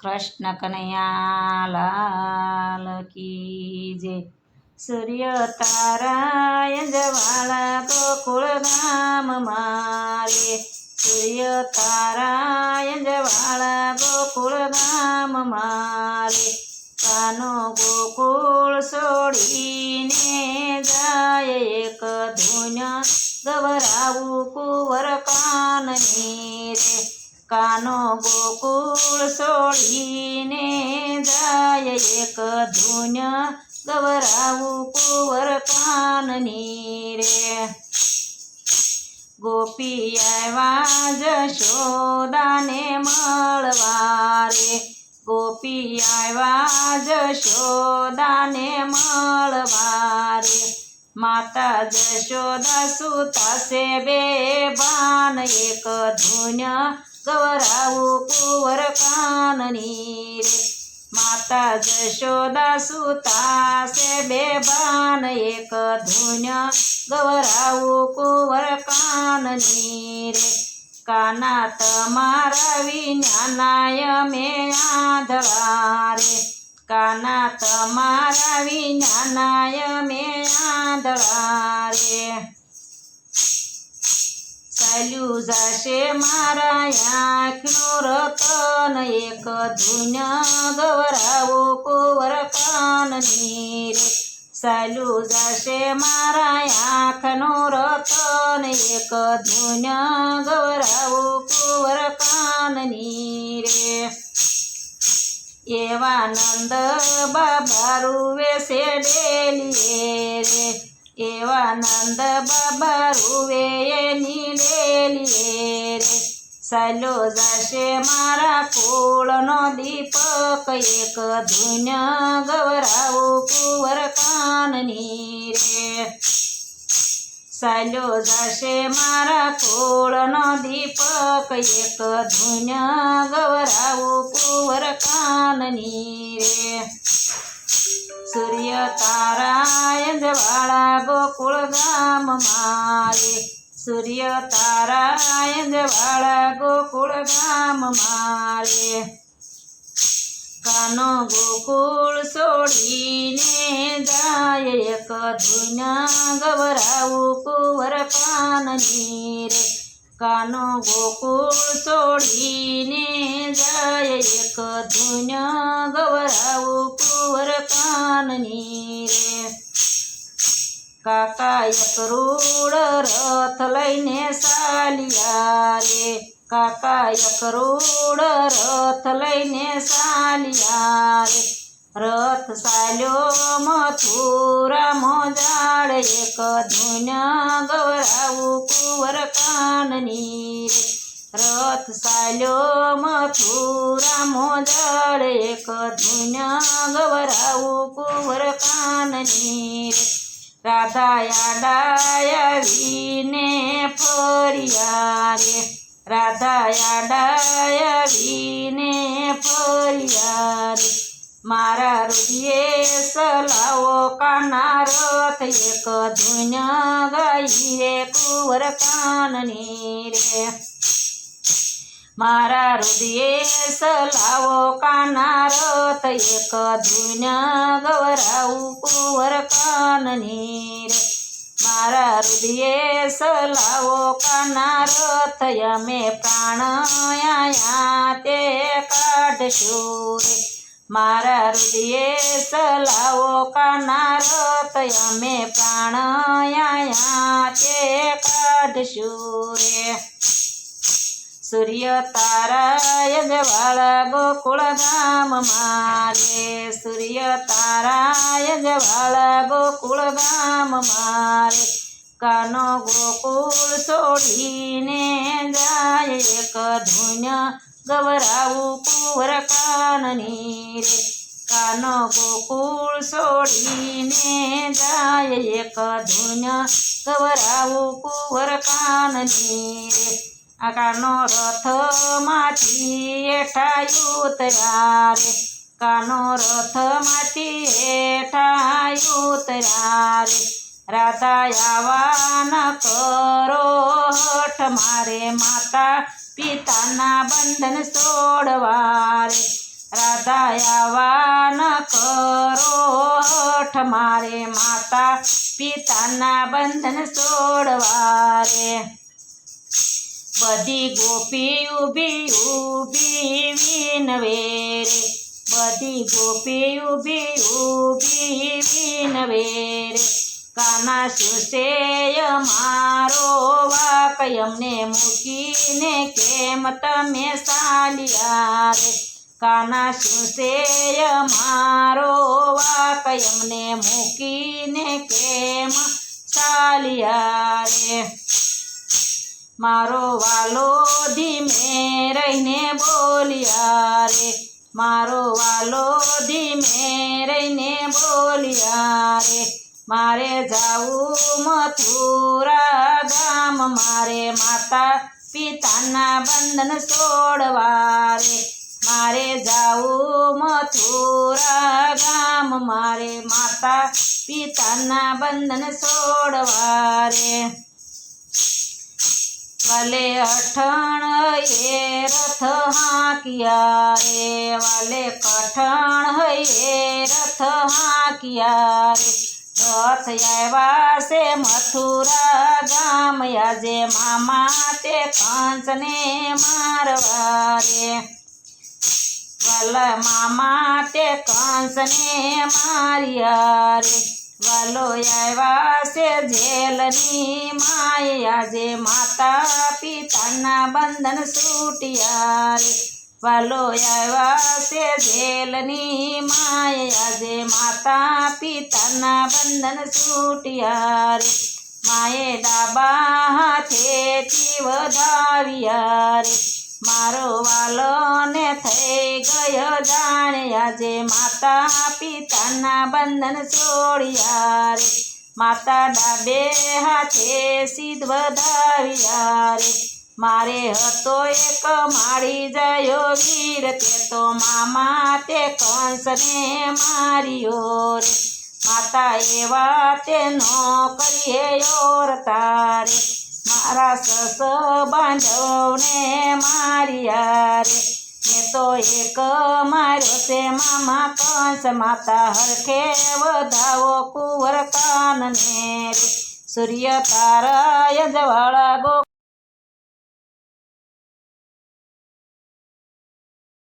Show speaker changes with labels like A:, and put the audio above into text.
A: कृष्ण कन्हैया लाल की जय। सूर्य तारा अंजवाला गोकुळ धाम मारे। सूर्य तारा अंजवाला गोकुळ धाम मारे। कानो गोकुळ सोडीने जाय एक धुन गवरावू कुंवर काननी रे। कानो गोकुळ सोडीने जाय एक धुन गवरावू कुंवर काननी रे। गोपी આવ્યા જશોદાને મળવા રે। गोपी આવ્યા જશોદાને મળવા રે। माता जशोदा सुतासे बेभान एक धुन गवरावू कुंवर काननी रे। माता जशोदा सुतासे बेभान एक धुन गवरावू कुंवर काननी रे। काना तमारा विज्ञानाय में आंधळा रे। काना तमारा विज्ञानाय में आंधळा रे। चाल्यू जाशे मारा आँखनो रतन एक धुन गवरावू कुंवर काननी रे। चाल्यू जाशे मारा आँखनो रतन एक धुन गवरावू कुंवर काननी रे। एवा नंद बाबा रुवे से डेलिए रे। एवा नंद बाबा रुवे डेलिए रे। चाल्यो जाशे मारा कुळनो दीपक एक धुन गवरावू कुंवर काननी रे। चाल्यो जाशे मारा कुळनो दीपक एक धुन गवरावू कुंवर काननी रे। सूर्य तारा अंजवाळा गोकुळ धाम मारे। सूर्य तारा अंजवाळा गोकुळ धाम मारे। कानो गोकुळ सोडीने जाय एक धुन गवरावू कुंवर काननी रे। कानो गोकुळ सोडीने जाय एक धुन गवरावू कुंवर काननी रे। काका एक रूढ रथ लईने सालिया रे। काका एक रूढ रथ लईने सालिया रे। रथ साल्यो मथुरा मोजाड एक धुन गवरावू कुंवर काननी रे। रथ साल्यो मथुरा मोजाड एक धुन गवरावू कुंवर काननी रे। राधा याडाया वीने फरिया रे। राधा याडाया वीने फरिया रे। मारा हृदये सलावो काना रथ एक धुन गाई कुंवर काननी रे। मारा हृदये सलावो काना रथ एक धुन गवरावू कुंवर काननी रे। मारा हृदये सलावो काना रथ यमे प्राण आया ते काढशो रे। मारा हृदये सलावो काना रथ यमे प्राण आया ते काढशो रे। सूर्य तारा अंजवाळा गोकुळ धाम मारे। सूर्य तारा अंजवाळा गोकुळ धाम मारे। कानो गोकुळ सोडीने जाय एक धुन गवरावू कुंवर काननी रे। कानो गोकुळ सोडीने जाय एक धुन गवरावू कुंवर काननी रे। कानो रथ माथी हेठा उतर्या रे। कानो रथ माथी हेठा उतर्या रे। राधा यावा न करो हठ मारे। माता पिताना बंधन सोडवा रे। રાધા આવા ન કરો હઠ, મારે માતા પિતાના બંધન છોડવા રે. બધી ગોપી ઊભી ઊભી વિનવે રે, બધી ગોપી ઊભી ઊભી વિનવે રે. કાના શું છે અમારો વાક, અમને મૂકીને કેમ તમે ચાલ્યા રે. કાના શું છે અમારો વાક, અમને મૂકીને કેમ ચાલ્યા રે. મારો વાલો ધીમે રહીને બોલ્યા રે, મારો વાલો ધીમે રહીને બોલ્યા રે. મારે જાવું મથુરા ગામ, મારે માતા પિતાના બંધન છોડવા રે. મારે જાવું મથુરા ગામ, મારે માતા પિતાના બંધન છોડવા રે. વાલે અઠણ એ રથ હાંકિયા રે, વાલે કઠણ એ રથ હાંકિયા રે. રથ આવ્યા છે મથુરા ગામ, આજે મામા તે કંસને મારવા રે. વાલા મામા તે કંસને માર્યા રે. વાલો આવ્યા છે જેલની માય, આજે માતા પિતાના બંધન છૂટ્યા રે. વાલો આવ્યા છે જેલની માય, આજે માતા પિતાના બંધન છૂટ્યા રે. માએ ડાબા હાથેથી વધાવ્યા રે, મારો વાલો ને થઈ ગયો જાણે, આજે માતા પિતાના બંધન છોડ્યા રે. માતા ડાબે હાથે સીધ વધાવ્યા રે. મારે હતો એક મારી જયો વીર, તે તો મામા તે કંસને માર્યો રે. માતા એવા તે નો કરીએ ઓરતા રે, મારા સસ બાંધવને માર્યા રે. મેં તો એક માર્યો છે મામા કંસ, માતા હરખે વધાવો કુંવર કાનને રે. સૂર્ય તારા યજવાળા ગો